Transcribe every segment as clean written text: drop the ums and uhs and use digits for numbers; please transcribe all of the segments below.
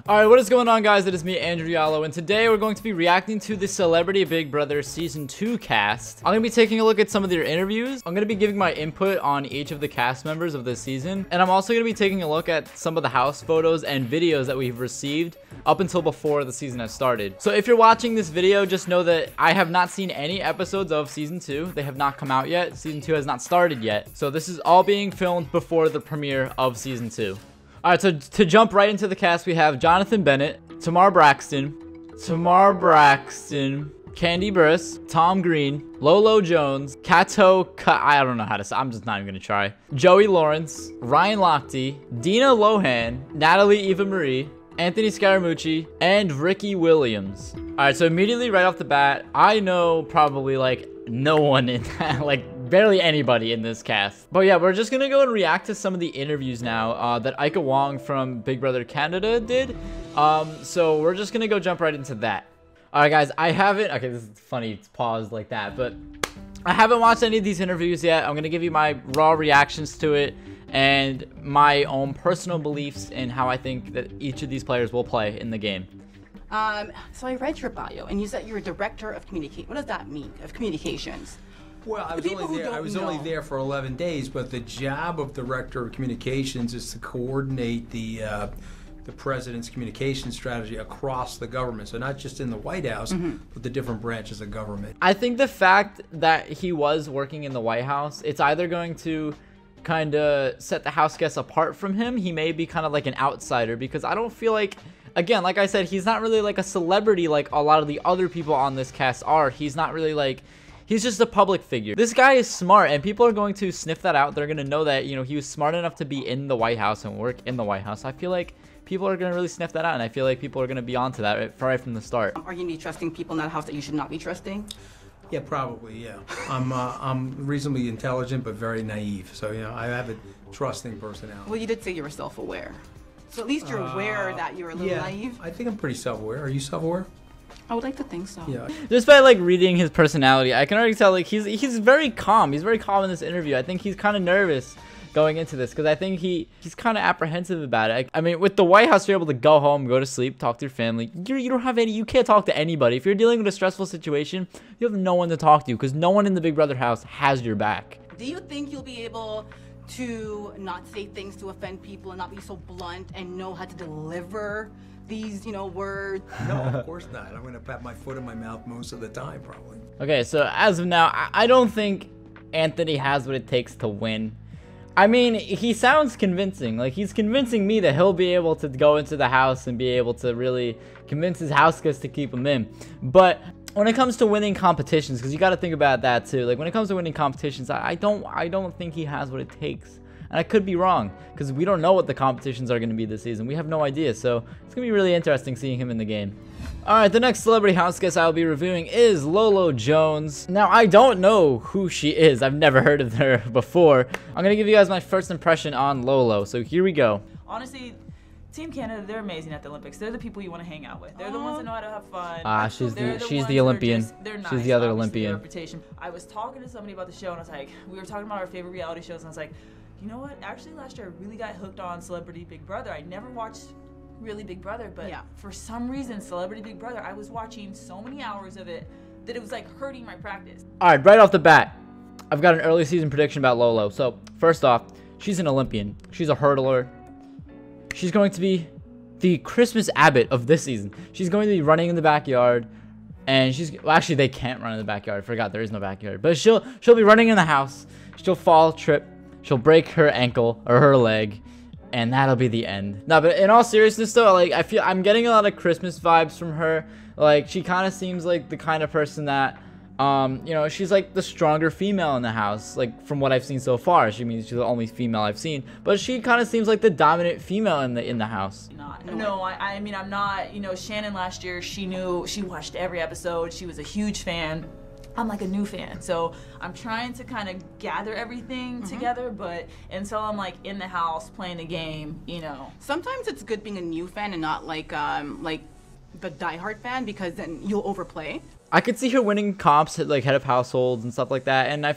Alright, what is going on, guys? It is me, Andrew Yalo, and today we're going to be reacting to the Celebrity Big Brother Season 2 cast. I'm going to be taking a look at some of their interviews. I'm going to be giving my input on each of the cast members of this season, and I'm also going to be taking a look at some of the house photos and videos that we've received up until before the season has started. So if you're watching this video, just know that I have not seen any episodes of Season 2. They have not come out yet. Season 2 has not started yet. So this is all being filmed before the premiere of Season 2. Alright, so to jump right into the cast, we have Jonathan Bennett, Tamar Braxton, Kandi Burruss, Tom Green, Lolo Jones, I don't know how to say, I'm just not even gonna try. Joey Lawrence, Ryan Lochte, Dina Lohan, Natalie Eva Marie, Anthony Scaramucci, and Ricky Williams. Alright, so immediately right off the bat, I know probably like no one in that, like barely anybody in this cast. But yeah, we're just gonna go and react to some of the interviews now that Ika Wong from Big Brother Canada did. So we're just gonna go jump right into that. Alright guys, I haven't, okay, this is funny, it's paused like that, but I haven't watched any of these interviews yet. I'm gonna give you my raw reactions to it and my own personal beliefs in how I think that each of these players will play in the game. So I read your bio, and you said you're a director of communication. What does that mean, of communications? Well, I was only there for 11 days, but the job of director of communications is to coordinate the president's communication strategy across the government. So not just in the White House, but the different branches of government. I think the fact that he was working in the White House, it's either going to kind of set the house guests apart from him. He may be kind of like an outsider, because I don't feel like, again, like I said, he's not really like a celebrity like a lot of the other people on this cast are. He's not really like, he's just a public figure. This guy is smart, and people are going to sniff that out. They're going to know that, you know, he was smart enough to be in the White House and work in the White House. I feel like people are going to really sniff that out, and I feel like people are going to be onto that right from the start. Are you going to be trusting people in that house that you should not be trusting? Yeah, probably, yeah. I'm reasonably intelligent, but very naive. So, you know, I have a trusting personality. Well, you did say you were self-aware. So at least you're aware that you're a little naive? I think I'm pretty self-aware. Are you self-aware? I would like to think so. Yeah. Just by like reading his personality, I can already tell like he's very calm. He's very calm in this interview. I think he's kind of nervous going into this, because I think he's kind of apprehensive about it. I mean, with the White House, you're able to go home, go to sleep, talk to your family. You don't have any, you can't talk to anybody. If you're dealing with a stressful situation, you have no one to talk to, because no one in the Big Brother house has your back. Do you think you'll be able to not say things to offend people and not be so blunt and know how to deliver these, you know, words? No, of course not. I'm going to pat my foot in my mouth most of the time, probably. Okay, so as of now, I don't think Anthony has what it takes to win. I mean, he sounds convincing. Like, he's convincing me that he'll be able to go into the house and be able to really convince his house guests to keep him in. But when it comes to winning competitions, because you got to think about that too. Like, when it comes to winning competitions, I don't think he has what it takes. And I could be wrong, because we don't know what the competitions are going to be this season. We have no idea, so it's going to be really interesting seeing him in the game. Alright, the next celebrity house guest I'll be reviewing is Lolo Jones. Now, I don't know who she is. I've never heard of her before. I'm going to give you guys my first impression on Lolo, so here we go. Honestly, Team Canada, they're amazing at the Olympics. They're the people you want to hang out with. They're the ones that know how to have fun. She's the Olympian. They're nice. She's the other Olympian. Reputation. I was talking to somebody about the show, and I was like, we were talking about our favorite reality shows, and I was like, you know what? Actually, last year I really got hooked on Celebrity Big Brother. I never watched really Big Brother, but for some reason, Celebrity Big Brother, I was watching so many hours of it that it was like hurting my practice. Alright, right off the bat, I've got an early season prediction about Lolo. So, first off, she's an Olympian. She's a hurdler. She's going to be the Christmas Abbott of this season. She's going to be running in the backyard, and well, actually, they can't run in the backyard. I forgot there is no backyard. But she'll be running in the house. She'll fall, trip. She'll break her ankle or her leg, and that'll be the end. No, but in all seriousness though, like, I'm getting a lot of Christmas vibes from her. Like, she kind of seems like the kind of person that, you know, she's like the stronger female in the house. Like, from what I've seen so far, she's the only female I've seen. But she kind of seems like the dominant female in the house. No, I mean, I'm not. You know, Shannon last year, she watched every episode. She was a huge fan. I'm like a new fan, so I'm trying to kind of gather everything together, but until I'm like in the house playing the game, you know. Sometimes it's good being a new fan and not like the diehard fan, because then you'll overplay. I could see her winning comps at like head of households and stuff like that, and I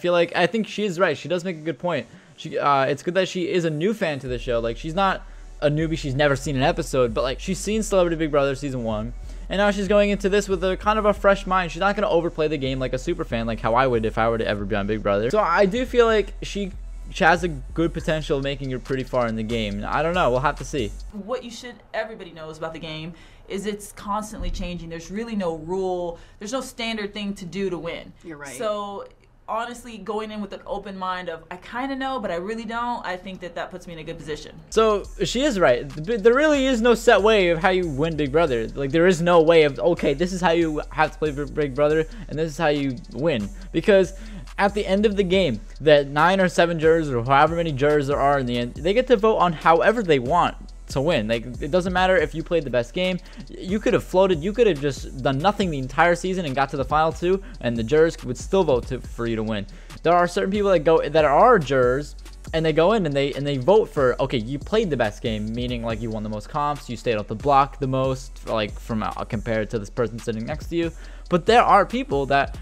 think she is right. She does make a good point. It's good that she is a new fan to the show. Like, she's not a newbie. She's never seen an episode, but like she's seen Celebrity Big Brother season 1. And now she's going into this with a kind of a fresh mind. She's not going to overplay the game like a super fan, like how I would if I were to ever be on Big Brother. So I do feel like she has a good potential of making it pretty far in the game. I don't know. We'll have to see. What everybody knows about the game is it's constantly changing. There's really no rule. There's no standard thing to do to win. You're right. So honestly, going in with an open mind of I kind of know, but I really don't, I think that puts me in a good position. So she is right. There really is no set way of how you win Big Brother. Like there is no way of, okay, this is how you have to play Big Brother and this is how you win. Because at the end of the game, that 9 or 7 jurors or however many jurors there are in the end, they get to vote on however they want to win. Like it doesn't matter if you played the best game. You could have floated, you could have just done nothing the entire season and got to the final 2 and the jurors would still vote for you to win. There are certain people that are jurors and they go in and they vote for, okay, you played the best game, meaning like you won the most comps, you stayed off the block the most, like from compared to this person sitting next to you. But there are people that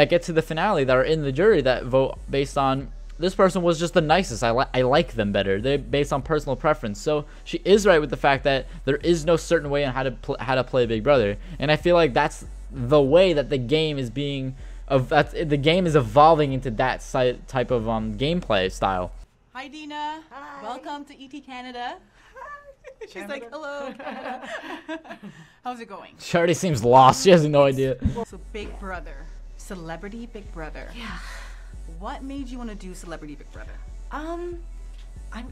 get to the finale that are in the jury that vote based on this person was just the nicest. I like them better. They're based on personal preference. So she is right with the fact that there is no certain way on how to play Big Brother, and I feel like that's the way that the game is the game is evolving into that type of gameplay style. Hi Dina. Hi. Welcome to ET Canada. Hi. She's like, hello Canada. How's it going? She already seems lost. She has no idea. So Big Brother, Celebrity Big Brother. Yeah. What made you want to do Celebrity Big Brother? I'm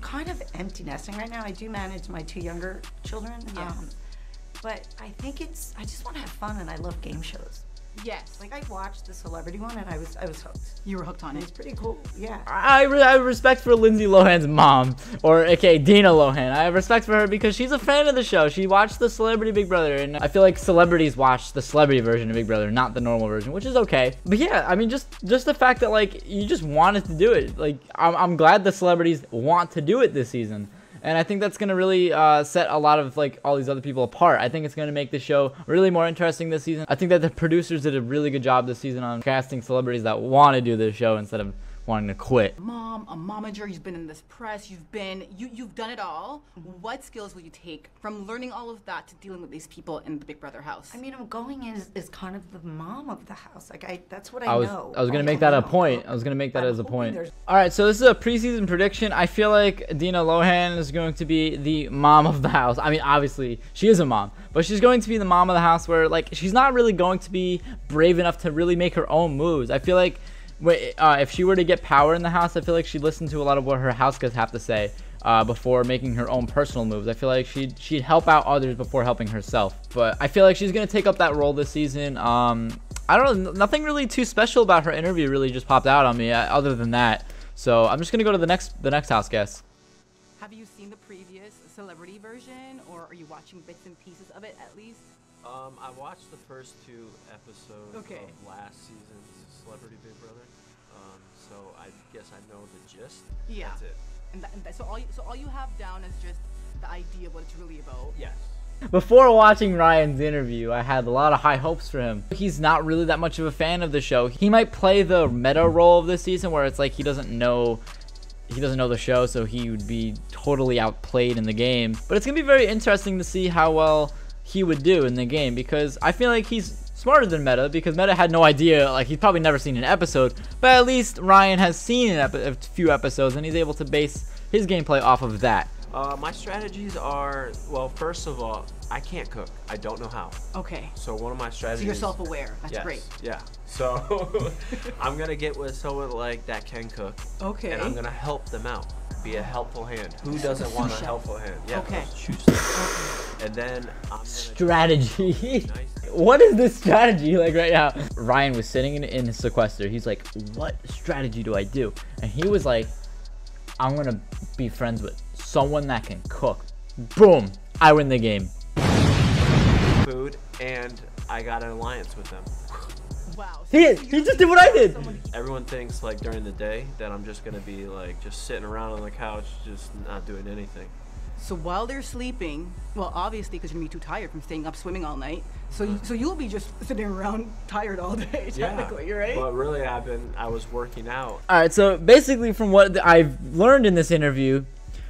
kind of empty nesting right now. I do manage my 2 younger children. Yeah. But I think I just want to have fun and I love game shows. Yes. Like I watched the Celebrity one and I was hooked. You were hooked on it. It was pretty cool. Yeah. I have respect for Lindsay Lohan's mom, or aka Dina Lohan. I have respect for her because she's a fan of the show. She watched the Celebrity Big Brother, and I feel like celebrities watch the celebrity version of Big Brother, not the normal version, which is okay. But yeah, I mean, just the fact that like you just wanted to do it. Like I'm glad the celebrities want to do it this season. And I think that's going to really set a lot of like all these other people apart. I think it's going to make the show really more interesting this season. I think that the producers did a really good job this season on casting celebrities that want to do this show instead of wanting to quit. Mom, a momager, you've been in this press, you've done it all. What skills will you take from learning all of that to dealing with these people in the Big Brother house? I mean, I'm going in as kind of the mom of the house. Like that's what I know. I was gonna make that a point. I was gonna make that as a point. All right, so this is a preseason prediction. I feel like Dina Lohan is going to be the mom of the house. I mean, obviously she is a mom, but she's going to be the mom of the house where like she's not really going to be brave enough to really make her own moves. I feel like if she were to get power in the house, I feel like she'd listen to a lot of what her house guys have to say before making her own personal moves. I feel like she'd help out others before helping herself. But I feel like she's gonna take up that role this season. I don't know, nothing really too special about her interview really just popped out on me other than that. So I'm just gonna go to the next house guest. Have you seen the previous celebrity version, or are you watching bits and pieces of it at least? I watched the first 2 episodes of last season's Celebrity Big Brother, so I guess I know the gist. Yeah. That's it. And so all you have down is just the idea of what it's really about. Yes. Before watching Ryan's interview, I had a lot of high hopes for him. He's not really that much of a fan of the show. He might play the meta role of this season where it's like he doesn't know the show, so he would be totally outplayed in the game. But it's gonna be very interesting to see how well he would do in the game, because I feel like he's smarter than Meta, because Meta had no idea, like he's probably never seen an episode, but at least Ryan has seen a few episodes and he's able to base his gameplay off of that. My strategies are, well, first of all, I can't cook. I don't know how. Okay. So one of my strategies... So you're self-aware. That's yes, great. Yeah. So I'm going to get with someone like that can cook. Okay. And I'm going to help them out. Be a helpful hand. Who doesn't want a helpful hand? Yeah. Okay. And then I'm strategy. What is this strategy like right now? Ryan was sitting in his sequester. He's like, what strategy do I do? And he was like, I'm going to be friends with someone that can cook. Boom. I win the game. Food, and I got an alliance with them. Wow. He just did what I did. Everyone thinks like during the day that I'm just gonna be like just sitting around on the couch, just not doing anything. So while they're sleeping, well, obviously because you're gonna be too tired from staying up swimming all night, so you'll be just sitting around tired all day, technically, right? But really, I was working out. All right, so basically from what I've learned in this interview,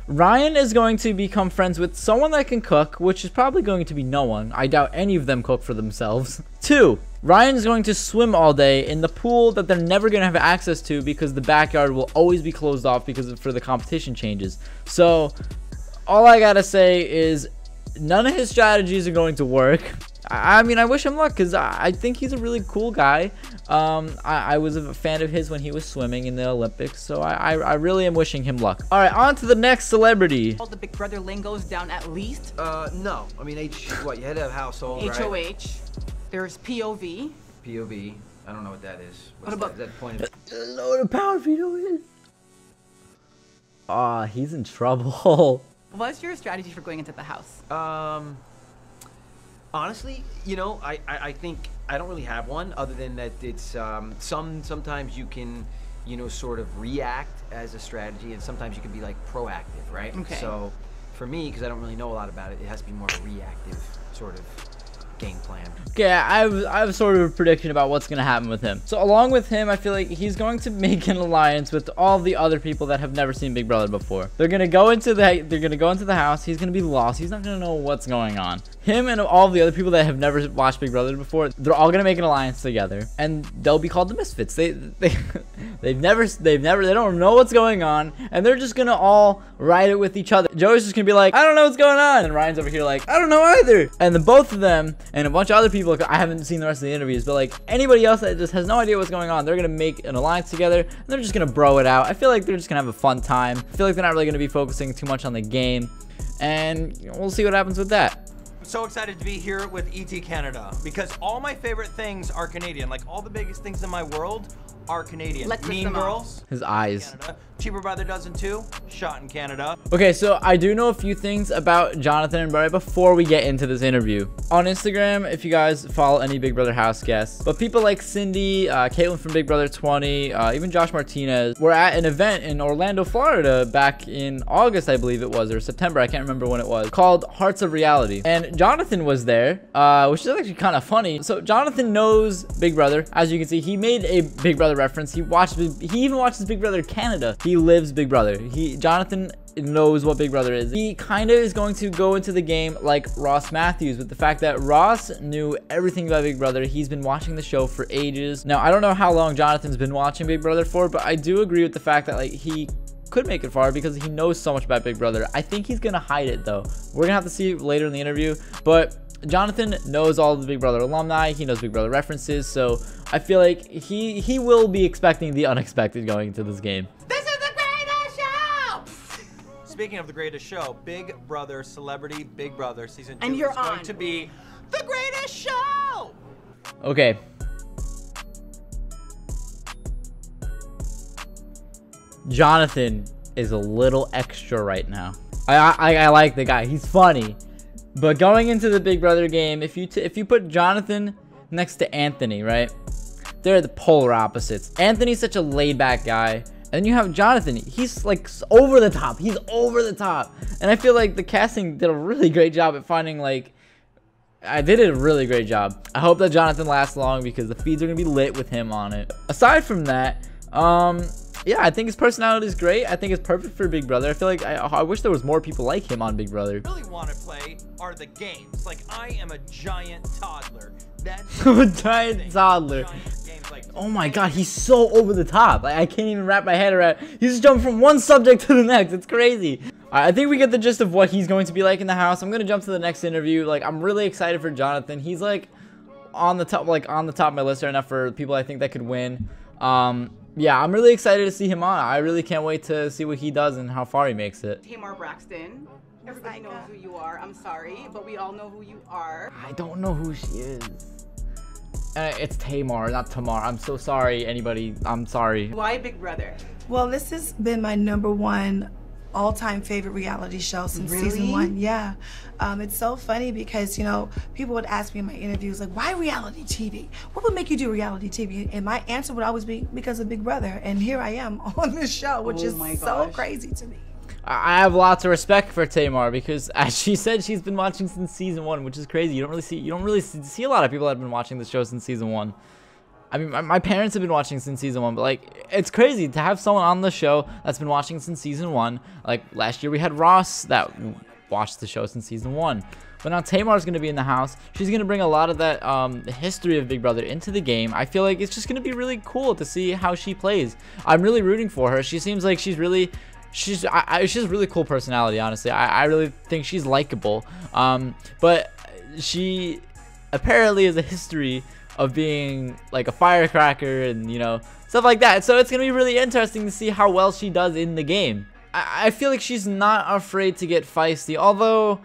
Ryan is going to become friends with someone that can cook, which is probably going to be no one. I doubt any of them cook for themselves. 2, Ryan is going to swim all day in the pool that they're never going to have access to because the backyard will always be closed off for the competition changes. So all I gotta say is none of his strategies are going to work. I mean, I wish him luck because I think he's a really cool guy. I was a fan of his when he was swimming in the Olympics, so I really am wishing him luck. All right, on to the next celebrity. All the Big Brother lingo's down at least. No. I mean, what, you had to have household, right? HOH. There's POV. POV. I don't know what that is. What about that point of... Load of power veto is. Ah, he's in trouble. What's your strategy for going into the house? Honestly, you know, I think I don't really have one other than that it's sometimes you can, you know, sort of react as a strategy, and sometimes you can be like proactive, right? Okay. So for me, because I don't really know a lot about it, it has to be more of a reactive sort of game plan. Okay, I have sort of a prediction about what's going to happen with him. So along with him, I feel like he's going to make an alliance with all the other people that have never seen Big Brother before. They're going to go into the house. He's going to be lost. He's not going to know what's going on. Him and all the other people that have never watched Big Brother before, they're all going to make an alliance together, and they'll be called the Misfits. They don't know what's going on, and they're just going to all ride it with each other. Joey's just going to be like, I don't know what's going on, and Ryan's over here like, I don't know either. And then both of them and a bunch of other people, I haven't seen the rest of the interviews, but like anybody else that just has no idea what's going on, they're gonna make an alliance together and they're just gonna bro it out. I feel like they're just gonna have a fun time. I feel like they're not really gonna be focusing too much on the game, and we'll see what happens with that. I'm so excited to be here with ET Canada because all my favorite things are Canadian. Like all the biggest things in my world are Canadian. Mean Girls. His eyes. Canada. Cheaper by the Dozen 2. Shot in Canada. Okay, so I do know a few things about Jonathan and Brett before we get into this interview. On Instagram, if you guys follow any Big Brother house guests, but people like Cindy, Caitlin from Big Brother 20, even Josh Martinez, were at an event in Orlando, Florida back in August, I believe it was, or September, I can't remember when it was, called Hearts of Reality. And Jonathan was there, which is actually kind of funny. So Jonathan knows Big Brother. As you can see, he made a Big Brother reference. He even watches Big Brother Canada. He lives Big Brother. Jonathan knows what Big Brother is. He kind of is going to go into the game like Ross Matthews, with the fact that Ross knew everything about Big Brother. He's been watching the show for ages. Now, I don't know how long Jonathan's been watching Big Brother for, but I do agree with the fact that like he could make it far because he knows so much about Big Brother. I think he's gonna hide it though. We're gonna have to see later in the interview, but Jonathan knows all the Big Brother alumni. He knows Big Brother references, so I feel like he will be expecting the unexpected going into this game. This is the greatest show! Speaking of the greatest show, Big Brother Celebrity Big Brother Season 2 and you're is going to be the greatest show! Okay. Jonathan is a little extra right now. I like the guy. He's funny. But going into the Big Brother game, if you put Jonathan next to Anthony, right? They're the polar opposites. Anthony's such a laid-back guy, and then you have Jonathan. He's like over the top. He's over the top. And I feel like the casting did a really great job at finding like they did a really great job. I hope that Jonathan lasts long because the feeds are gonna be lit with him on it. Aside from that, yeah, I think his personality is great. I think it's perfect for Big Brother. I feel like I wish there was more people like him on Big Brother. Really want to play are the games. Like I am a giant toddler. That's a giant toddler. Like, oh my god, he's so over the top. Like I can't even wrap my head around. He's just jumping from one subject to the next. It's crazy. I think we get the gist of what he's going to be like in the house. I'm gonna jump to the next interview. Like I'm really excited for Jonathan. He's like on the top of my list right now for people I think that could win. Yeah, I'm really excited to see him on. I really can't wait to see what he does and how far he makes it. Tamar Braxton. Everybody knows who you are. I'm sorry, but we all know who you are. I don't know who she is. It's Tamar, not Tamar. I'm so sorry, anybody. I'm sorry. Why Big Brother? Well, this has been my #1 all-time favorite reality show since season 1. Yeah. It's so funny because, you know, people would ask me in my interviews, like, why reality TV? What would make you do reality TV? And my answer would always be because of Big Brother. And here I am on this show, which is so crazy to me. I have lots of respect for Tamar because, as she said, she's been watching since season 1, which is crazy. You don't really see a lot of people that have been watching the show since season 1. I mean, my parents have been watching since season 1, but like, it's crazy to have someone on the show that's been watching since season 1. Like last year we had Ross that watched the show since season 1. But now Tamar's going to be in the house. She's going to bring a lot of that history of Big Brother into the game. I feel like it's just going to be really cool to see how she plays. I'm really rooting for her. She seems like she has a really cool personality, honestly. I really think she's likable. But she apparently has a history of being like a firecracker and, you know, stuff like that. So it's going to be really interesting to see how well she does in the game. I feel like she's not afraid to get feisty, although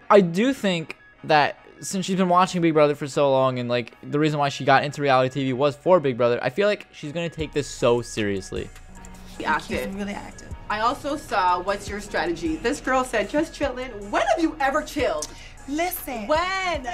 I do think that since she's been watching Big Brother for so long, and like the reason why she got into reality TV was for Big Brother, I feel like she's going to take this so seriously. Active. Really active. I also saw What's Your Strategy. This girl said, just chilling. When have you ever chilled? Listen. When?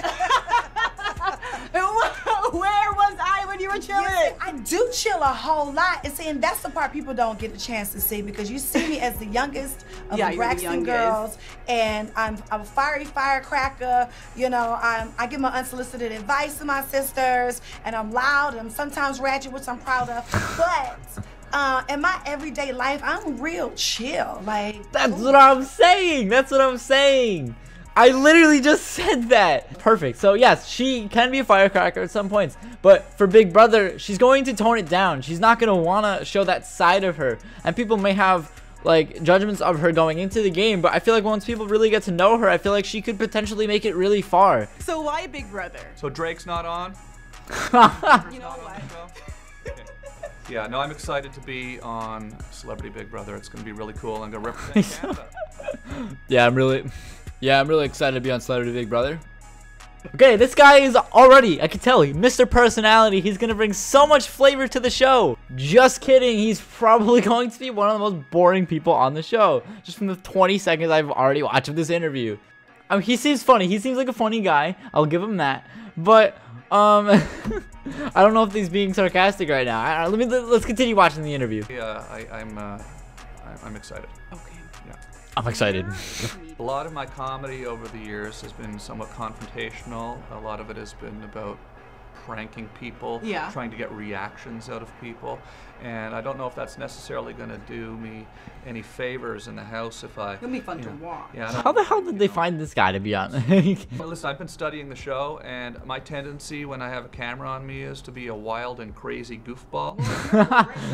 Where was I when you were chilling? Listen, I do chill a whole lot. And see, and that's the part people don't get a chance to see, because you see me as the youngest of the Braxton girls, and I'm a fiery firecracker. You know, I give my unsolicited advice to my sisters, and I'm loud, and I'm sometimes ratchet, which I'm proud of. But in my everyday life, I'm real chill. Like, that's what I'm saying. That's what I'm saying. I literally just said that. Perfect. So yes, she can be a firecracker at some points, but for Big Brother, she's going to tone it down. She's not going to want to show that side of her, and people may have like judgments of her going into the game, but I feel like once people really get to know her, I feel like she could potentially make it really far. So why Big Brother? So Drake's not on? You know what? Okay. Yeah, no, I'm excited to be on Celebrity Big Brother. It's going to be really cool. I'm going to represent Canada. Yeah, I'm really excited to be on Celebrity Big Brother. Okay, this guy is already, I can tell, Mr. Personality. He's going to bring so much flavor to the show. Just kidding. He's probably going to be one of the most boring people on the show, just from the 20 seconds I've already watched of this interview. I mean, he seems funny. He seems like a funny guy. I'll give him that. But, I don't know if he's being sarcastic right now. Let's continue watching the interview. Yeah, I'm excited. Okay. Yeah. I'm excited. A lot of my comedy over the years has been somewhat confrontational. A lot of it has been about pranking people, trying to get reactions out of people. And I don't know if that's necessarily going to do me any favors in the house if I... It'll be fun to watch. Yeah, how the hell did they find this guy, to be honest? Well, listen, I've been studying the show, and my tendency when I have a camera on me is to be a wild and crazy goofball.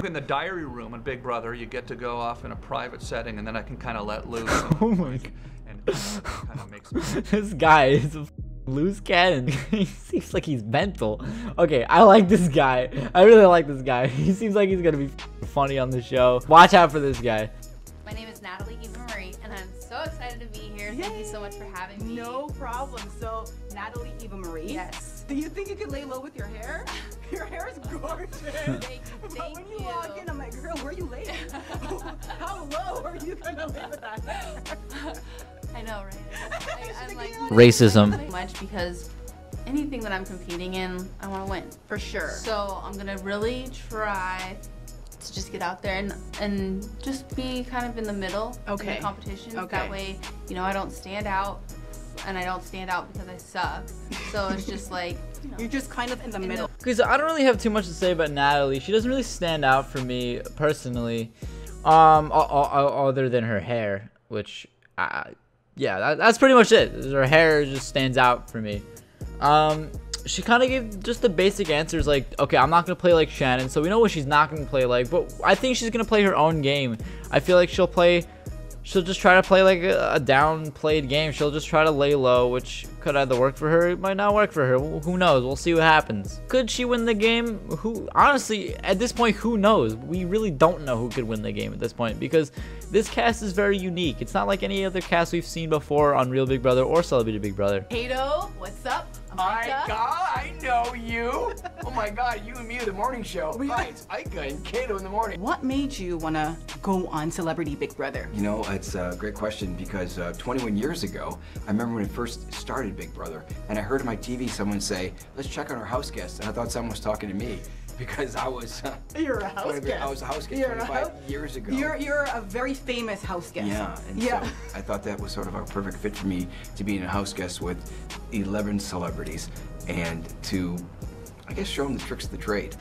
In the diary room on Big Brother, you get to go off in a private setting, and then I can kind of let loose. Oh my God. And kind of makes me... This guy is a loose cannon. He seems like he's mental. Okay, I like this guy. I really like this guy. He seems like he's gonna be funny on the show. Watch out for this guy. My name is Natalie Eva Marie, and I'm so excited to be here. Yay. Thank you so much for having me. No problem. So, Natalie Eva Marie. Yes. Do you think you could lay low with your hair? Your hair is gorgeous. Thank you. When you walk in, I'm like, girl, where are you laying? How low are you gonna lay with that hair? I know, right? I'm like racism. Much because anything that I'm competing in, I want to win. For sure. So I'm gonna really try to just get out there and just be kind of in the middle in the competition. That way, you know, I don't stand out, and I don't stand out because I suck. So it's just like, you know, you're just kind of in the middle. Okay, so I don't really have too much to say about Natalie. She doesn't really stand out for me personally, other than her hair, which, yeah, that's pretty much it. Her hair just stands out for me. She kind of gave just the basic answers, like, okay, I'm not going to play like Shannon, so we know what she's not going to play like, but I think she's going to play her own game. I feel like she'll just try to play like a downplayed game. She'll just try to lay low, which could either work for her, it might not work for her. Who knows? We'll see what happens. Could she win the game? Honestly, at this point, who knows? We really don't know who could win the game at this point, because this cast is very unique. It's not like any other cast we've seen before on Real Big Brother or Celebrity Big Brother. Kato, what's up? My God, I know you. Oh my God, you and me, the morning show. Right, it's Ika and Kato in the morning. What made you want to go on Celebrity Big Brother? You know, it's a great question, because 21 years ago, I remember when it first started Big Brother, and I heard on my TV someone say, let's check on our house guests, and I thought someone was talking to me. Because I was... You're a house guest. I was a house guest 25 years ago. You're a very famous house guest. Yeah, and so I thought that was sort of a perfect fit for me to be in a house guest with 11 celebrities and to I guess show him the tricks of the trade.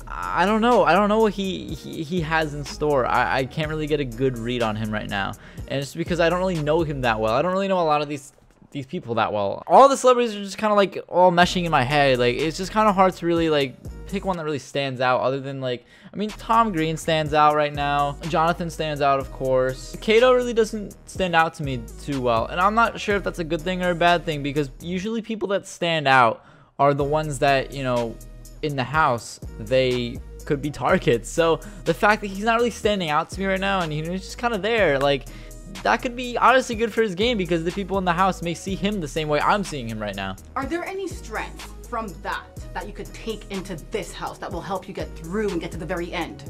I don't know. I don't know what he has in store. I can't really get a good read on him right now. And it's because I don't really know him that well. I don't really know a lot of these people that well. All the celebrities are just kind of like all meshing in my head. Like, it's just kind of hard to really like pick one that really stands out, other than like, I mean, Tom Green stands out right now. Jonathan stands out, of course. Kato really doesn't stand out to me too well. And I'm not sure if that's a good thing or a bad thing, because usually people that stand out are the ones that, you know, in the house, they could be targets. So the fact that he's not really standing out to me right now, and he's just kind of there, like, that could be honestly good for his game, because the people in the house may see him the same way I'm seeing him right now. Are there any strengths from that you could take into this house that will help you get through and get to the very end?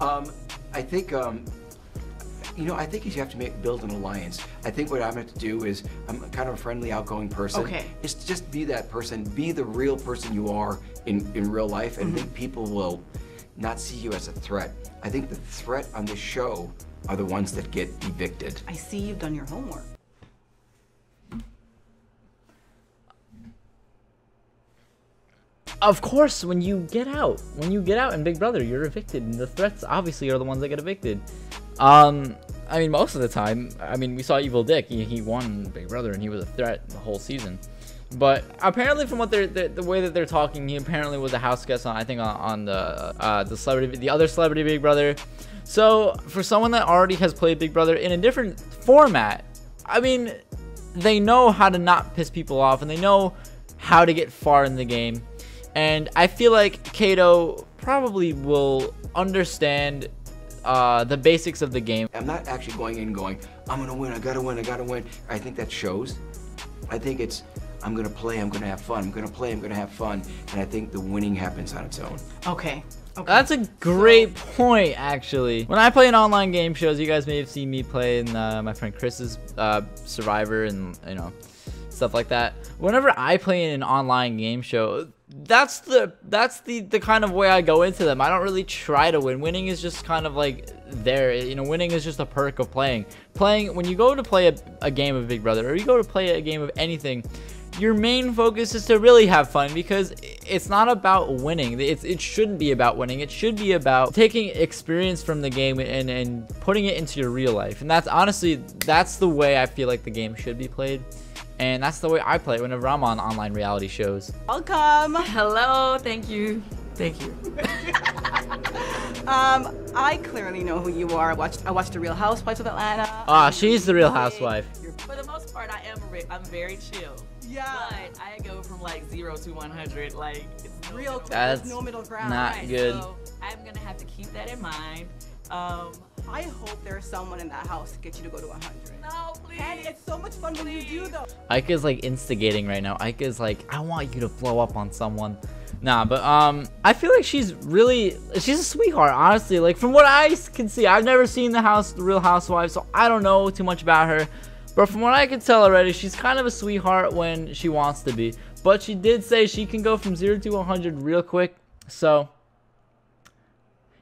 I think, you know, I think you have to build an alliance. I think what I'm going to do is, I'm kind of a friendly, outgoing person. Okay. Is just be that person, be the real person you are in real life, and I think people will not see you as a threat. I think the threat on this show are the ones that get evicted. I see you've done your homework. Of course, when you get out in Big Brother, you're evicted, and the threats obviously are the ones that get evicted. I mean, most of the time, I mean, we saw Evil Dick. He won Big Brother, and he was a threat the whole season. But apparently, from what the way that they're talking, he apparently was a house guest on, I think, on the other Celebrity Big Brother. So for someone that already has played Big Brother in a different format, I mean, they know how to not piss people off, and they know how to get far in the game. And I feel like Kato probably will understand the basics of the game. I'm not actually going in going, I'm gonna win, I gotta win, I gotta win. I think that shows. I think it's, I'm gonna play, I'm gonna have fun, I'm gonna play, I'm gonna have fun. And I think the winning happens on its own. Okay. That's a great point, actually. When I play in online game shows, you guys may have seen me play in my friend Chris's Survivor and, you know, stuff like that. Whenever I play in an online game show, that's the kind of way I go into them. I don't really try to win. Winning is just kind of like there. You know, winning is just a perk of playing. When you go to play a game of Big Brother, or you go to play a game of anything, your main focus is to really have fun, because it's not about winning. It shouldn't be about winning. It should be about taking experience from the game and putting it into your real life. And that's honestly, that's the way I feel like the game should be played. And that's the way I play whenever I'm on online reality shows. Welcome. Hello. Thank you. Thank you. I clearly know who you are. I watched The Real Housewives of Atlanta. Ah, she's the Real Housewife. For the most part, I'm very chill. Yeah. But I go from like 0 to 100. Like, it's real quick. That's no middle ground. not good. So I'm gonna have to keep that in mind. I hope there's someone in that house to get you to go to 100. No, please. And it's so much fun when you do, though. Ike is like instigating right now. Ike is like, I want you to blow up on someone. Nah, but I feel like she's a sweetheart, honestly. Like, from what I can see, I've never seen The Real Housewives, so I don't know too much about her. But from what I can tell already, she's kind of a sweetheart when she wants to be. But she did say she can go from 0 to 100 real quick, so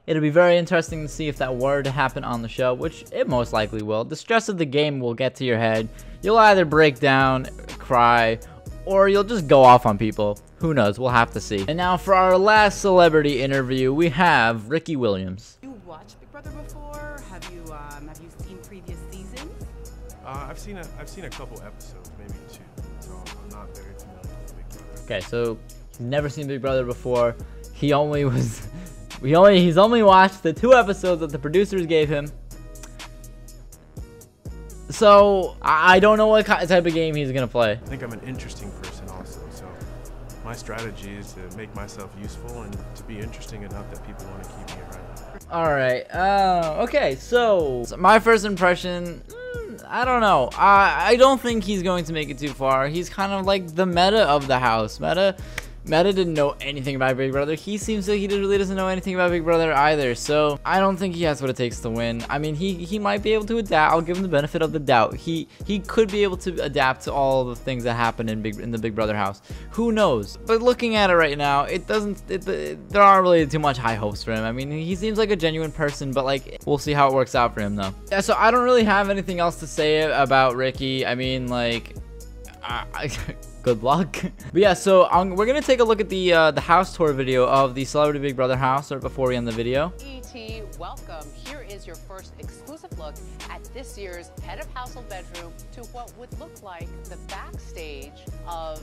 it'll be very interesting to see if that were to happen on the show, which it most likely will. The stress of the game will get to your head. You'll either break down, cry, or you'll just go off on people. Who knows? We'll have to see. And now for our last celebrity interview, we have Ricky Williams. You watched Big Brother before? Have you seen previous seasons? I've seen a couple episodes, maybe 2. So I'm not very familiar with Big Brother. Okay, so he's never seen Big Brother before. He's only watched the 2 episodes that the producers gave him. So I don't know what type of game he's gonna play. I think I'm an interesting person also, so my strategy is to make myself useful and to be interesting enough that people want to keep me around. All right. Okay. So my first impression, I don't know. I don't think he's going to make it too far. He's kind of like the meta of the house. Meta didn't know anything about Big Brother. He seems like he really doesn't know anything about Big Brother either. So I don't think he has what it takes to win. I mean, he might be able to adapt. I'll give him the benefit of the doubt. He could be able to adapt to all the things that happen in the Big Brother house. Who knows? But looking at it right now, there aren't really too much high hopes for him. I mean, he seems like a genuine person, but like, we'll see how it works out for him though. Yeah, so I don't really have anything else to say about Ricky. I mean, like, good luck. But yeah, so we're gonna take a look at the house tour video of the Celebrity Big Brother house right before we end the video. ET, welcome. Here is your first exclusive look at this year's head of household bedroom to what would look like the backstage of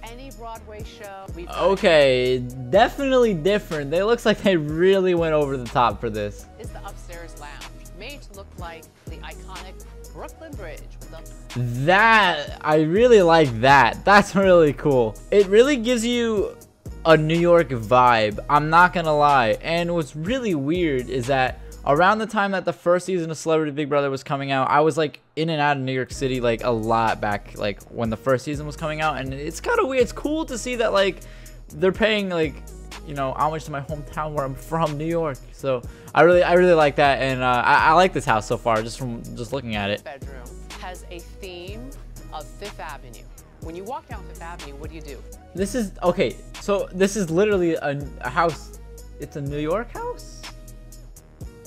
any Broadway show. Okay, definitely different. It looks like they really went over the top for this. Is the upstairs lounge made to look like the iconic Brooklyn Bridge with the... That, I really like that. That's really cool. It really gives you a New York vibe, I'm not gonna lie. And what's really weird is that around the time that the first season of Celebrity Big Brother was coming out, I was like in and out of New York City like a lot back, like when the first season was coming out, and it's kind of weird. It's cool to see that like they're paying like, you know, homage to my hometown where I'm from, New York. So I really like that, and I like this house so far just from looking at it. Bedroom has a theme of Fifth Avenue. When you walk down Fifth Avenue, what do? This is okay. So this is literally a house. It's a New York house.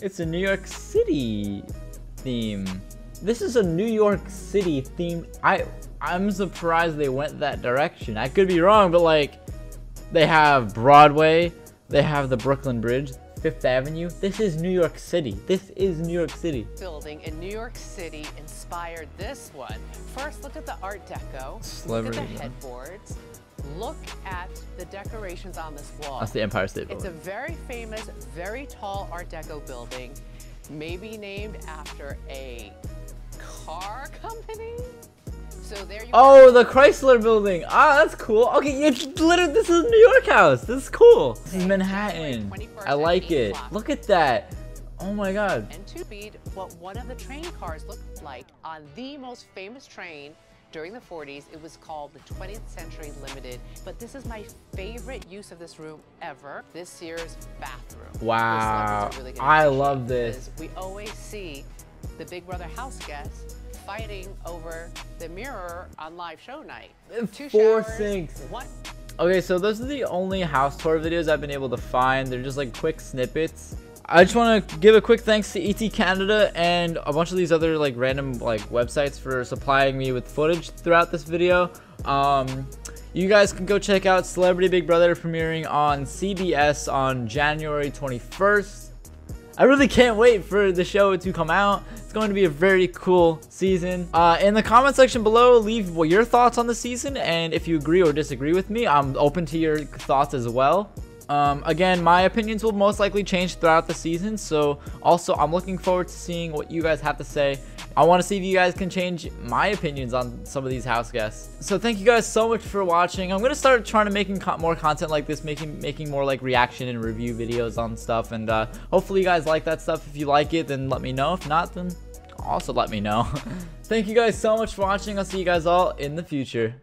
It's a New York City theme. This is a New York City theme. I'm surprised they went that direction. I could be wrong, but like they have Broadway, they have the Brooklyn Bridge, Fifth Avenue. This is New York City. This is New York City. Building in New York City inspired this one. First, look at the Art Deco. Celebrity, look at the headboards. Look at the decorations on this wall. That's the Empire State Building. It's a very famous, very tall Art Deco building, maybe named after a car company. So there you go. The Chrysler Building. Ah, that's cool. Okay, it's literally, this is a New York house. This is cool. This is Manhattan. I like it. Look at that. Oh my God. And to read what one of the train cars looked like on the most famous train during the 40s, it was called the 20th Century Limited. But this is my favorite use of this room ever. This year's bathroom. Wow. Really I love this. We always see the Big Brother house guests fighting over the mirror on live show night. 2 4 showers, sinks. 1. Okay, so those are the only house tour videos I've been able to find. They're just like quick snippets. I just want to give a quick thanks to ET Canada and a bunch of these other like random like websites for supplying me with footage throughout this video. You guys can go check out Celebrity Big Brother premiering on CBS on January 21st. I really can't wait for the show to come out. It's going to be a very cool season. In the comment section below, leave your thoughts on the season, and if you agree or disagree with me, I'm open to your thoughts as well. Again, my opinions will most likely change throughout the season, so also I'm looking forward to seeing what you guys have to say. I want to see if you guys can change my opinions on some of these house guests. So thank you guys so much for watching. I'm going to start trying to making more content like this, making more like reaction and review videos on stuff, and hopefully you guys like that stuff. If you like it, then let me know. If not, then also let me know. Thank you guys so much for watching. I'll see you guys all in the future.